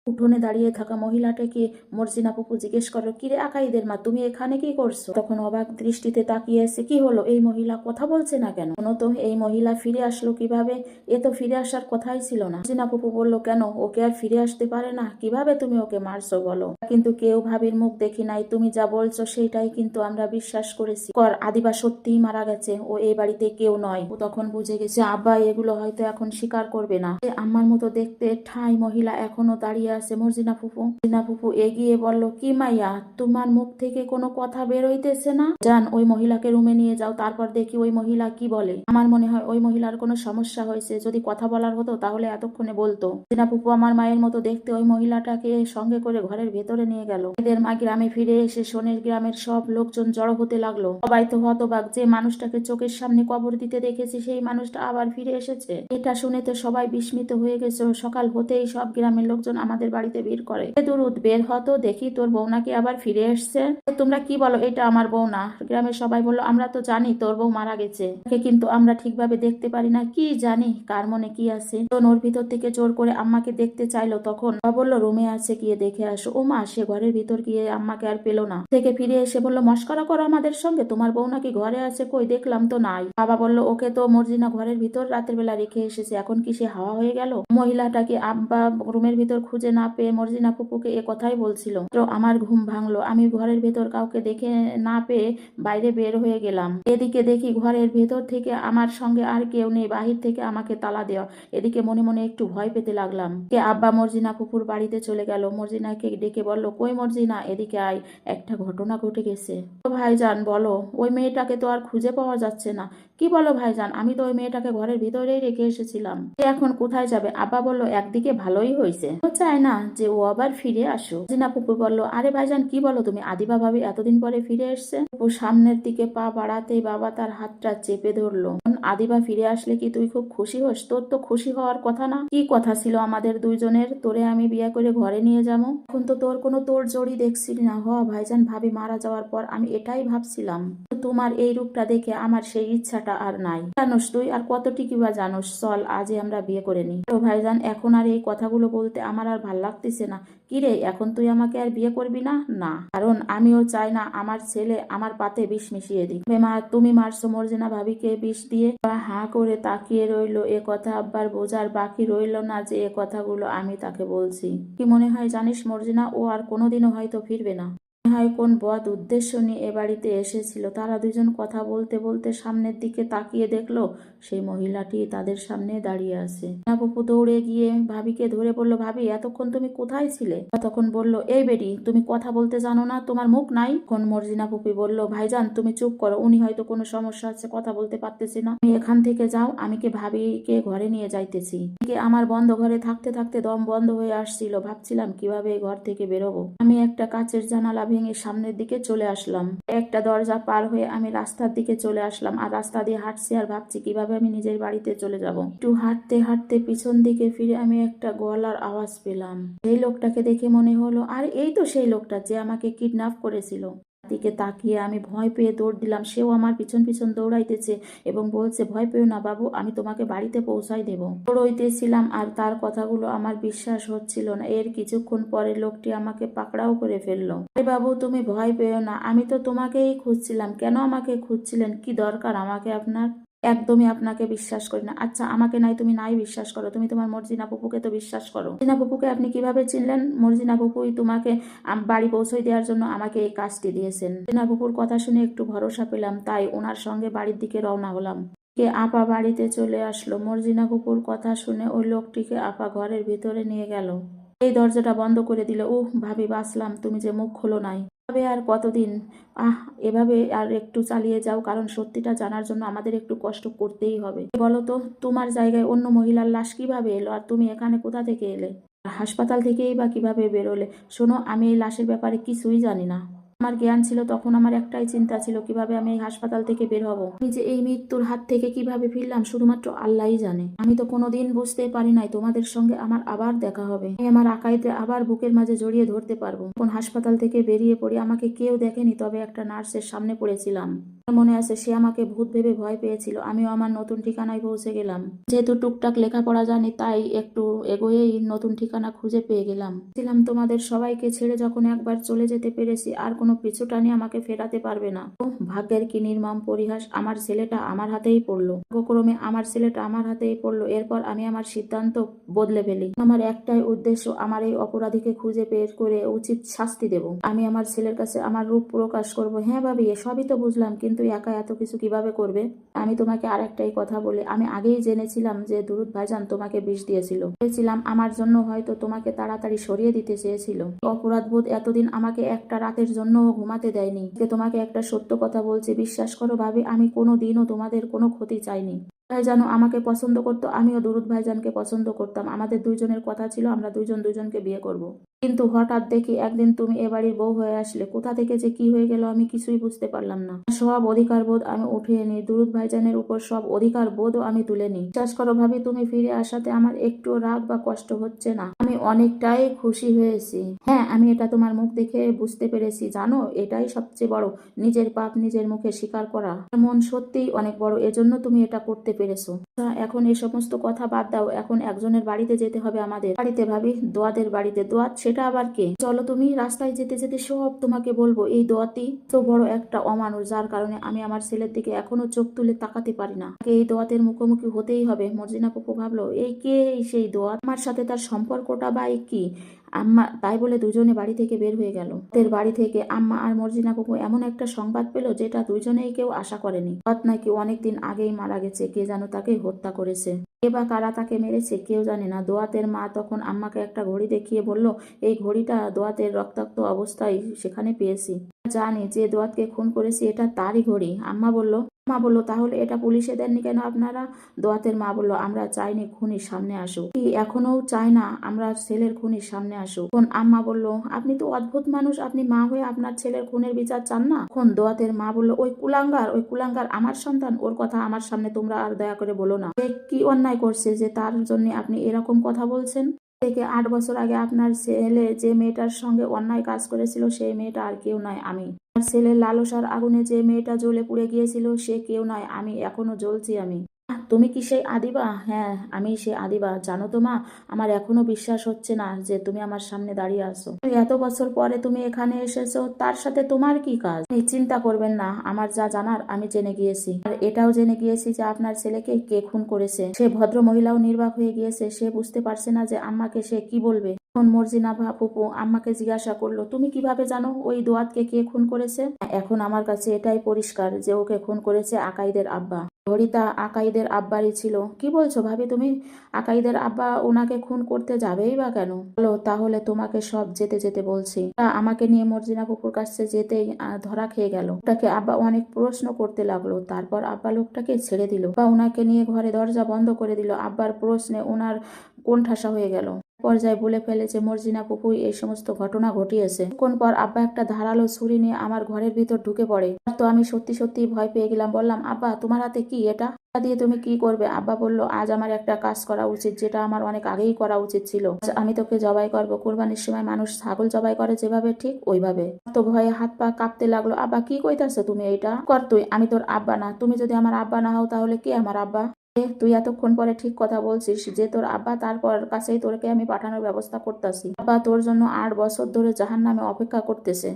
উঠোনে দাঁড়িয়ে থাকা মহিলাটাকে মর্জিনা ফুপু জিজ্ঞেস করলো, কিরে আকাইদের মা, তুমি এখানে কি করছো? তখন অবাক দৃষ্টিতে তাকিয়ে এসে, কি হলো, এই মহিলা কথা বলছে না কেন? শোনো তো, এই মহিলা ফিরে আসলো কিভাবে? এ তো ফিরে আসার কথাই ছিল না। মর্জিনা ফুপু বলল, কেন, ওকে আর ফিরে আসতে পারে না? কিভাবে তুমি ওকে মারছো বলো? কিন্তু কেউ ভাবির মুখ দেখি নাই, তুমি যা বলছো সেইটাই কিন্তু আমরা বিশ্বাস করেছি। আদিবা সত্যিই মারা গেছে, ও এই বাড়িতে কেউ নয়। ও তখন বুঝে গেছে আব্বা এগুলো হয়তো এখন স্বীকার করবে না। আমার মতো দেখতে ঠাই মহিলা এখনো দাঁড়িয়ে আছে মর্জিনা ফুপু এগিয়ে বলল, কি মাইয়া, তোমার মুখ থেকে কোনো কথা বের হইতেছে না? যান, ওই মহিলাকে রুমে নিয়ে যাও, তারপর দেখি ওই মহিলা কি বলে। আমার মনে হয় ওই মহিলার কোনো সমস্যা হয়েছে, যদি কথা বলার হতো তাহলে এতক্ষণে বলতো। মর্জিনা ফুপু আমার মায়ের মতো দেখতে ওই মহিলাটাকে সঙ্গে করে ঘরের ভেতরে নিয়ে গেল। এদের মা গ্রামে ফিরে এসে সোনের গ্রামের সব লোকজন জড়ো হতে লাগলো। সবাই তো হতবাক, যে মানুষটাকে চোখের সামনে কবর দিতে দেখেছি সেই মানুষটা আবার ফিরে এসেছে। এটা শুনে তো সবাই বিস্মিত হয়ে গেছে। সকাল হতেই সব গ্রামের লোকজন আমাদের বাড়িতে ভিড় করে। দুরুদ, বের হতো, দেখি তোর বউ নাকি আবার ফিরে এসছে। তোমরা কি বলো, এটা আমার বউ না? গ্রামের সবাই বললো, আমরা তো জানি তোর বউ মারা গেছে, কিন্তু আমরা ঠিকভাবে দেখতে পারি না, কি জানি কার মনে কি আছে। ওর ভিতর থেকে জোর করে আম্মাকে দেখতে চাইলো, তখন বললো রুমে আছে, গিয়ে দেখে আসো। ও মা, সে ঘরের ভিতর গিয়ে আম্মাকে আর পেলো না। থেকে ফিরে এসে বললো, মস্করা করো আমাদের সঙ্গে, তোমার বউ নাকি ঘরে আছে, কই দেখলাম তো নাই। বাবা বললো, ওকে তো মর্জিনা ঘরের ভিতর রাতের বেলা রেখে এসেছে, এখন কি সে হাওয়া হয়ে গেল? মহিলাটাকে আব্বা রুমের ভিতর খুঁজে না পেয়ে মর্জিনা ফুপুকে এ কথাই বলছিল। তো আমার ঘুম ভাঙলো, আমি ঘরের ভেতর কাউকে দেখে না পেয়ে বাইরে বের হয়ে গেলাম। এদিকে দেখি ঘরের ভেতর থেকে আমার সঙ্গে আর কেউ নেই, বাহির থেকে আমাকে তালা দেওয়া। এদিকে মনে মনে একটু ভয় পেতে লাগলাম। কে আব্বা মর্জিনা ফুপুর বাড়িতে চলে গেল। মর্জিনাকে ডেকে বলল, কই মর্জিনা, এদিকে আয়, একটা ঘটনা ঘটে গেছে। তো ভাইজান বলো, ওই মেয়েটাকে তো আর খুঁজে পাওয়া যাচ্ছে না। কি বলো ভাইজান, আমি তো ওই মেয়েটাকে ঘরের ভিতরেই রেখে এসেছিলাম, এখন কোথায় যাবে? আব্বা বলল, একদিকে ভালোই হয়েছে, ও চায় না যে ও আবার ফিরে আসো। জিনা ফুপু বলল, আরে ভাইজান কি বলো তুমি, আদিবা ভাবি এতদিন পরে ফিরে এসছে। ও সামনের দিকে পা বাড়াতেই বাবা তার হাতটা চেপে ধরলো। আদিবা ফিরে আসলে কি তুই খুব খুশি হোস? তোর তো খুশি হওয়ার কথা না। কি কথা ছিল আমাদের দুইজনের, তোরে আমি বিয়ে করে ঘরে নিয়ে যাবো, এখন তো তোর কোনো তোর জড়ি দেখছিলি না। ভাইজান, ভাবি মারা যাওয়ার পর আমি এটাই ভাবছিলাম, তোমার এই রূপটা দেখে আমার সেই ইচ্ছাটা আর নাই। জানোস তুই আর কতটুকু বা জানোস, চল আজই আমরা বিয়ে করে নিই। তো ভাইজান, এখন আর এই কথাগুলো বলতে আমার আর ভাল লাগতেছে না। কিরে, এখন তুই আমাকে আর বিয়ে করবি না? না, কারণ আমিও চাই না আমার ছেলে আমার পাতে বিষ মিশিয়ে দিক। মা, তুমি মারছো মর্জিনা ভাবিকে বিষ দিয়ে? হাঁ করে তাকিয়ে রইল। এ কথা আব্বার বোঝার বাকি রইল না যে এ কথাগুলো আমি তাকে বলছি। কি মনে হয় জানিস মর্জিনা, ও আর কোনোদিনও হয়তো ফিরবে না। হয় কোন বদ উদ্দেশ্য নিয়ে এ বাড়িতে এসেছিল। তারা দুজন কথা বলতে বলতে সামনের দিকে তাকিয়ে দেখলো সেই মহিলাটি তাদের সামনে দাঁড়িয়ে আছে। বাপু দৌড়ে গিয়ে ভাবিকে ধরে বলল, ভাবি এতক্ষণ তুমি কোথায় ছিলে? তখন বলল, এই বেডি, তুমি কথা বলতে জানো না, তোমার মুখ নাই? কোন মর্জিনা পুপি বলল, ভাইজান তুমি চুপ করো, উনি হয়তো কোনো সমস্যা আছে, কথা বলতে পারতেছি না, তুমি এখান থেকে যাও, আমি কে ভাবিকে ঘরে নিয়ে যাইতেছি। আমার বন্ধ ঘরে থাকতে থাকতে দম বন্ধ হয়ে আসছিল, ভাবছিলাম কিভাবে ঘর থেকে বেরোবো। আমি একটা কাচের জানালা ভেঙে সামনের দিকে চলে আসলাম। একটা দরজা পার হয়ে আমি রাস্তার দিকে চলে আসলাম, আর রাস্তা দিয়ে হাঁটছি আর ভাবছি কিভাবে আমি নিজের বাড়িতে চলে যাব। একটু হাঁটতে হাঁটতে পিছন দিকে ফিরে আমি একটা গলার আওয়াজ পেলাম। এই লোকটাকে দেখে মনে হলো, আর এই তো সেই লোকটা যে আমাকে কিডন্যাপ করেছিল। দিকে তাকিয়ে আমি ভয় পেয়ে দৌড় দিলাম। সেও আমার পিছন পিছন দৌড়াইতেছে এবং বলছে, ভয় পেও না বাবু, আমি তোমাকে বাড়িতে পৌঁছাই দেব। দৌড়াইতেছিলাম আর তার কথাগুলো আমার বিশ্বাস হচ্ছিল না। এর কিছুক্ষণ পরে লোকটি আমাকে পাকড়াও করে ফেললো। আরে বাবু, তুমি ভয় পেও না, আমি তো তোমাকেই খুঁজছিলাম। কেন আমাকে খুঁজছিলেন? কি দরকার আমাকে আপনার? একদমই আপনাকে বিশ্বাস করি না। আচ্ছা, আমাকে নাই তুমি নাই বিশ্বাস করো, তুমি তোমার মর্জিনা পুপুকে তো বিশ্বাস করো। মর্জিনা পুপুকে আপনি কিভাবে চিনলেন? মর্জিনা পুপুই তোমাকে বাড়ি পৌঁছে দেওয়ার জন্য আমাকে এই কাজটি দিয়েছেন। মর্জিনা পুপুর কথা শুনে একটু ভরসা পেলাম, তাই ওনার সঙ্গে বাড়ির দিকে রওনা হলাম। কে আপা বাড়িতে চলে আসলো। মর্জিনা পুপুর কথা শুনে ওই লোকটিকে আপা ঘরের ভিতরে নিয়ে গেল। এই দরজাটা বন্ধ করে দিল। ভাবি বাঁচলাম, তুমি যে মুখ খোলো নাই। এভাবে আর কতদিন? এভাবে আর একটু চালিয়ে যাও, কারণ সত্যিটা জানার জন্য আমাদের একটু কষ্ট করতেই হবে। বলো তো, তোমার জায়গায় অন্য মহিলার লাশ কিভাবে এলো, আর তুমি এখানে কোথা থেকে এলে? হাসপাতাল থেকেই বা কিভাবে বেরোলে? শোনো, আমি এই লাশের ব্যাপারে কিছুই জানি না। আমার জ্ঞান ছিল তখন আমার একটাই চিন্তা ছিল, কিভাবে আমি এই হাসপাতাল থেকে বের হব। আমি যে এই মৃত্যুর হাত থেকে কিভাবে ফিরলাম শুধুমাত্র আল্লাহই জানে। আমি তো কোনোদিন বুঝতে পারি নাই তোমাদের সঙ্গে আমার আবার দেখা হবে, আমি আমার আকাইতে আবার বুকের মাঝে জড়িয়ে ধরতে পারবো। কোন হাসপাতাল থেকে বেরিয়ে পড়ি আমাকে কেউ দেখেনি, তবে একটা নার্সের সামনে পড়েছিলাম। মনে আছে সে আমাকে ভূত ভেবে ভয় পেয়েছিল, আমিও আমার নতুন ঠিকানায় পৌঁছে গেলাম। যেহেতু টুকটাক লেখাপড়া জানি তাই একটু এগোয়েই নতুন ঠিকানা খুঁজে পেয়ে গেলাম। ছিলাম তোমাদের সবাইকে ছেড়ে যখন একবার চলে যেতে পেরেছি আর কোনো পিছুটানি আমাকে ফেরাতে পারবে না। ও ভাগ্যের কি নির্মম পরিহাস, আমার ছেলেটা আমার হাতেই পড়লো। ভাগ্যক্রমে আমার ছেলেটা আমার হাতেই পড়লো। এরপর আমি আমার সিদ্ধান্ত বদলে ফেলি। আমার একটাই উদ্দেশ্য, আমার এই অপরাধীকে খুঁজে বের করে উচিত শাস্তি দেব। আমি আমার ছেলের কাছে আমার রূপ প্রকাশ করব। হ্যাঁ ভাবি, সবই তো বুঝলাম, কিন্তু একা এত কিছু কিভাবে করবে? আমি তোমাকে আর একটাই কথা বলি, আমি আগেই জেনেছিলাম যে দুরুদ ভাইজান তোমাকে বিষ দিয়েছিল। ভেবেছিলাম আমার জন্য হয়তো তোমাকে তাড়াতাড়ি সরিয়ে দিতে চেয়েছিল। অপরাধবোধ এতদিন আমাকে একটা রাতের জন্য ঘুমাতে দেয়নি। যে তোমাকে একটা সত্য কথা বলছি, বিশ্বাস করো ভাবি, আমি কোনো দিনও তোমাদের কোনো ক্ষতি চাইনি। ভাইজানও আমাকে পছন্দ করতো, আমিও দুরুদ ভাইজানকে পছন্দ করতাম। আমাদের দুইজনের কথা ছিল আমরা দুইজন দুইজনকে বিয়ে করব। কিন্তু হঠাৎ দেখি একদিন তুমি এ বাড়ির বউ হয়ে আসলে। কোথা থেকে যে কি হয়ে গেল আমি কিছুই বুঝতে পারলাম না। সব অধিকার বোধ আমি উঠিয়ে নিই, দুরুদ ভাইজানের উপর সব অধিকার বোধও আমি তুলে নিই। বিশ্বাস করো ভাবি, তুমি ফিরে আসাতে আমার একটুও রাগ বা কষ্ট হচ্ছে না, আমি অনেকটাই খুশি হয়েছি। হ্যাঁ, আমি এটা তোমার মুখ দেখে বুঝতে পেরেছি। জানো, এটাই সবচেয়ে বড়, নিজের পাপ নিজের মুখে স্বীকার করা। মন সত্যিই অনেক বড়, এজন্য তুমি এটা করতে পেরেছো। এখন এই সমস্ত কথা বাদ দাও, এখন একজনের বাড়িতে যেতে হবে আমাদের। বাড়িতে ভাবি? দোয়াদের বাড়িতে। দোয়াত সেটা আবার কে? চলো, তুমি রাস্তায় যেতে যেতে সব তোমাকে বলবো। এই দোয়াতি তো বড় একটা অমানুষ, যার কারণে আমি আমার ছেলের দিকে এখনো চোখ তুলে তাকাতে পারি না। এই দোয়াতের মুখোমুখি হতেই হবে। মর্জিনা পুপু ভাবলো, এই কে সেই দোয়াত? আমার সাথে তার সম্পর্কটা বা কি? আম্মা তাই বলে দুজনে বাড়ি থেকে বের হয়ে গেল। ওদের বাড়ি থেকে আম্মা আর মর্জিনা পুপু এমন একটা সংবাদ পেল যেটা দুইজনেই কেউ আশা করেনি। দোয়াত নাকি অনেকদিন আগেই মারা গেছে, কে যেন তাকে হত্যা করেছে। কে বা কারা তাকে মেরেছে কেউ জানে না। দোয়াতের মা তখন আম্মাকে একটা ঘড়ি দেখিয়ে বলল, এই ঘড়িটা দোয়াতের রক্তাক্ত অবস্থায় সেখানে পেয়েছি। জানি যে দোয়াতকে খুন করেছি, এটা তারই ঘড়ি। মা বলল তাহলে এটা পুলিশে দেননি কেন আপনারা? দোয়াতের মা বলল, আমরা চাইনি খুনি সামনে আসুক। কি এখনো চাই না আমরা ছেলের খুনি সামনে আসুক? তখন আম্মা বলল, আপনি তো অদ্ভুত মানুষ, আপনি মা হয়ে আপনার ছেলের খুনের বিচার চান না? তখন দোয়াতের মা বলল, ওই কুলাঙ্গার আমার সন্তান, ওর কথা আমার সামনে তোমরা আর দয়া করে বলো না। সে কি অন্যায় করছে যে তার জন্য আপনি এরকম কথা বলছেন? থেকে 8 বছর আগে আপনার ছেলে যে মেয়েটার সঙ্গে অন্যায় কাজ করেছিল সেই মেয়েটা আর কেউ নয়, আমি। আমার ছেলের লালসার আগুনে যে মেয়েটা জ্বলে পুড়ে গিয়েছিল সে কেউ নয়, আমি। এখনো জ্বলছি আমি। তুমি কি সেই আদিবা? হ্যাঁ, আমি সে আদিবা। জানো তো মা, আমার এখনো বিশ্বাস হচ্ছে না যে তুমি আমার সামনে দাঁড়িয়ে আছো। এত বছর পরে তুমি এখানে এসেছো, তার সাথে তোমার কি কাজ? আপনি চিন্তা করবেন না, আমার যা জানার আমি জেনে গিয়েছি। আর এটাও জেনে গিয়েছি যে আপনার ছেলেকে কে খুন করেছে। সে ভদ্র মহিলাও নির্বাক হয়ে গিয়েছে, সে বুঝতে পারছে না যে আম্মাকে সে কি বলবে। তখন মর্জিনা পুপু আম্মাকে জিজ্ঞাসা করলো, তুমি কিভাবে জানো ওই দোয়াতকে কে খুন করেছে? এখন আমার কাছে এটাই পরিষ্কার যে ওকে খুন করেছে আকাইদের আব্বা। ঘড়িটা আকাইদের আব্বারই ছিল। কি বলছো ভাবি তুমি? আকাইদের আব্বা ওনাকে খুন করতে যাবেই বা কেন? বলো তাহলে, তোমাকে সব যেতে যেতে বলছি। আমাকে নিয়ে মর্জিনা পুকুর কাছে যেতেই ধরা খেয়ে গেল। ওটাকে আব্বা অনেক প্রশ্ন করতে লাগলো। তারপর আব্বা লোকটাকে ছেড়ে দিল বা ওনাকে নিয়ে ঘরে দরজা বন্ধ করে দিল। আব্বার প্রশ্নে ওনার কোণঠাসা হয়ে গেল। পর্যায়ে বলে ফেলেছে মর্জিনা পুপুই এই সমস্ত ঘটনা ঘটিয়েছে। কোন পর আব্বা একটা ধারালো ছুরি নিয়ে আমার ঘরের ভিতর ঢুকে পড়ে। তো আমি সত্যি সত্যি ভয় পেয়ে গেলাম। বললাম, আব্বা তোমার হাতে কি এটা? এটা দিয়ে তুমি কি করবে? আব্বা বলল, আজ আমার একটা কাজ করা উচিত, যেটা আমার অনেক আগেই করা উচিত ছিল। আমি তোকে জবাই করবো। কোরবানির সময় মানুষ ছাগল জবাই করে যেভাবে, ঠিক ওইভাবে। তো ভয়ে হাত পা কাঁপতে লাগলো। আব্বা কি কইতাছো তুমি? এটা কর তুই, আমি তোর আব্বা না। তুমি যদি আমার আব্বা না হও তাহলে কে আমার আব্বা? তুই এতক্ষণ পরে ঠিক কথা বলছিস যে তোর আব্বা, তারপর কাছেই তোরকে আমি পাঠানোর ব্যবস্থা করতেছি। আব্বা তোর জন্য 8 বছর ধরে জাহান্নামে অপেক্ষা করতেছে।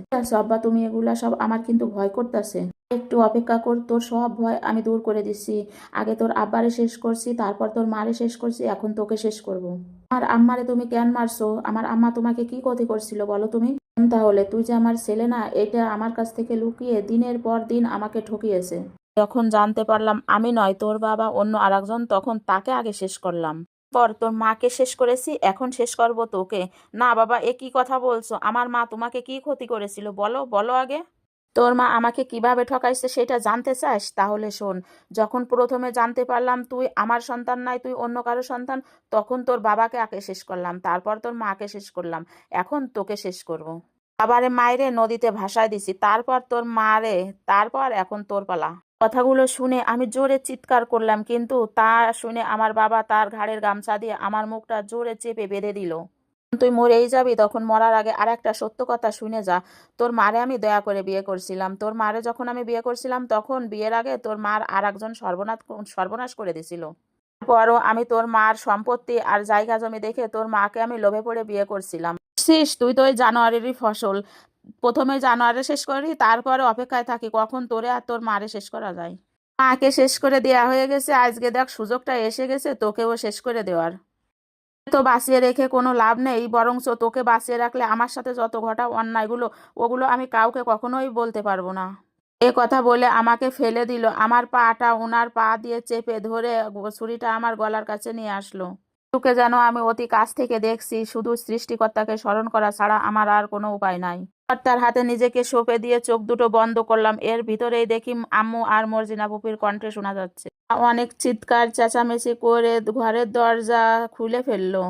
আব্বা তুমি এগুলা সব, আমার কিন্তু ভয় করতেছে। একটু অপেক্ষা কর, তোর সব ভয় আমি দূর করে দিচ্ছি। আগে তোর আব্বারে শেষ করছি, তারপর তোর মারে শেষ করছি, এখন তোকে শেষ করব। আমার আম্মারে তুমি কেন মারছো? আমার আম্মা তোমাকে কি ক্ষতি করছিল বলো তুমি? তাহলে তুই যে আমার ছেলে না, এটা আমার কাছ থেকে লুকিয়ে দিনের পর দিন আমাকে ঠকিয়েছে। যখন জানতে পারলাম আমি নয় তোর বাবা অন্য আরেকজন, তখন তাকে আগে শেষ করলাম। পর তোর মাকে শেষ করেছি, এখন শেষ করব তোকে। না বাবা, এ কি কথা বলছো? আমার মা তোমাকে কি ক্ষতি করেছিল বলো, বলো আগে। তোর মা আমাকে কিভাবে ঠকাইছে সেটা জানতে চাস? তাহলে শোন। যখন প্রথমে জানতে পারলাম তুই আমার সন্তান নাই, তুই অন্য কারো সন্তান, তখন তোর বাবাকে আগে শেষ করলাম, তারপর তোর মাকে শেষ করলাম, এখন তোকে শেষ করব। বাবারে মাইরে নদীতে ভাসায় দিছি, তারপর তোর মারে, তারপর এখন তোর পালা। কথাগুলো শুনে আমি জোরে চিৎকার করলাম, কিন্তু তা শুনে আমার বাবা তার ঘাড়ের গামছা দিয়ে আমার মুখটা জোরে চেপে বেঁধে দিল। তুই মরেই যাবি, তখন মরার আগে আর একটা সত্য কথা শুনে যা। তোর মারে আমি দয়া করে বিয়ে করছিলাম। তোর মারে যখন আমি বিয়ে করছিলাম তখন বিয়ের আগে তোর মার আর একজন সর্বনাশ করে দিছিল। তারপরও আমি তোর মার সম্পত্তি আর জায়গা জমি দেখে তোর মাকে আমি লোভে পড়ে বিয়ে করছিলাম। বুঝছিস, তুই তো ওই জানোয়ারেরই ফসল। প্রথমে জানোয়ারে শেষ করি, তারপরে অপেক্ষায় থাকি কখন তোরে আর তোর মারে শেষ করা যায়। মাকে শেষ করে দেয়া হয়ে গেছে, আজকে দেখ সুযোগটা এসে গেছে তোকেও শেষ করে দেওয়ার। তো বাঁচিয়ে রেখে কোনো লাভ নেই, বরঞ্চ তোকে বাঁচিয়ে রাখলে আমার সাথে যত ঘটা অন্যায়গুলো ওগুলো আমি কাউকে কখনোই বলতে পারবো না। এ কথা বলে আমাকে ফেলে দিল, আমার পাটা ওনার পা দিয়ে চেপে ধরে ছুরিটা আমার গলার কাছে নিয়ে আসলো। তোকে যেন আমি অতি কাছ থেকে দেখছি, শুধু সৃষ্টিকর্তাকে স্মরণ করা ছাড়া আমার আর কোনো উপায় নাই। কর্তার হাতে নিজেকে সঁপে দিয়ে চোখ দুটো বন্ধ করলাম। এর ভিতরেই দেখি আম্মু আর মর্জিনা পুপির কণ্ঠে শোনা যাচ্ছে। অনেক চিৎকার চেঁচামেচি করে ঘরের দরজা খুলে ফেললো।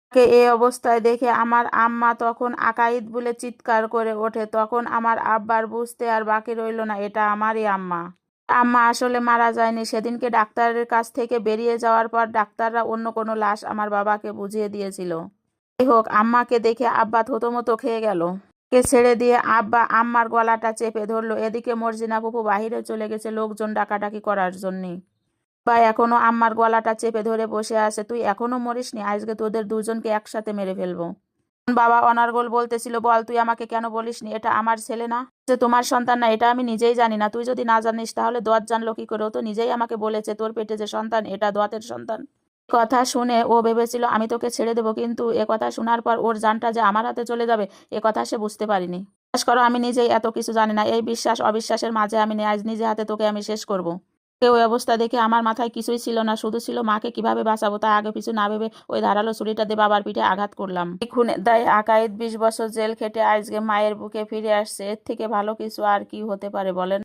তাকে এই অবস্থায় দেখে আমার আম্মা তখন আকাইদ বলে চিৎকার করে ওঠে। তখন আমার আব্বার বুঝতে আর বাকি রইল না, এটা আমারই আম্মা। আম্মা আসলে মারা যায়নি, সেদিনকে ডাক্তারের কাছ থেকে বেরিয়ে যাওয়ার পর ডাক্তাররা অন্য কোনো লাশ আমার বাবাকে বুঝিয়ে দিয়েছিল। যাই হোক, আম্মাকে দেখে আব্বা থতমত খেয়ে গেল। কে ছেড়ে দিয়ে আব্বা আম্মার গলাটা চেপে ধরলো। এদিকে মর্জিনা ফুপু বাহিরে চলে গেছে লোকজন ডাকাডাকি করার জন্যে। বা এখনো আম্মার গলাটা চেপে ধরে বসে আছে, তুই এখনো মরিসনি, আজকে তোদের দুজনকে একসাথে মেরে ফেলবো। বাবা অনার্গল বলতেছিল, বল তুই আমাকে কেন বলিসনি, এটা আমার ছেলে না, যে তোমার সন্তান না, এটা আমি নিজেই জানি না। তুই যদি না জানিস তাহলে দোয়াত জানলো কি করে? ও তো নিজেই আমাকে বলেছে তোর পেটে যে সন্তান এটা দোয়াতের সন্তান। কথা শুনে ও ভেবেছিল আমি তোকে ছেড়ে দেবো, কিন্তু এ কথা শোনার পর ওর জানটা যে আমার হাতে চলে যাবে এ কথা সে বুঝতে পারিনি। বিশ্বাস করো, আমি নিজেই এত কিছু জানি না। এই বিশ্বাস অবিশ্বাসের মাঝে আমি আজ নিজে হাতে তোকে আমি শেষ করব। ওই অবস্থা দেখে আমার মাথায় কিছুই ছিল না, শুধু ছিল মাকে কিভাবে বাঁচাবো। তাই আগে কিছু না ভেবে ওই ধারালো ছুরিটা দিয়ে বাবার পিঠে আঘাত করলাম। এই খুনের দায়ে আকাইদ 20 বছর জেল খেটে আজকে মায়ের বুকে ফিরে আসছে। এর থেকে ভালো কিছু আর কি হতে পারে বলেন?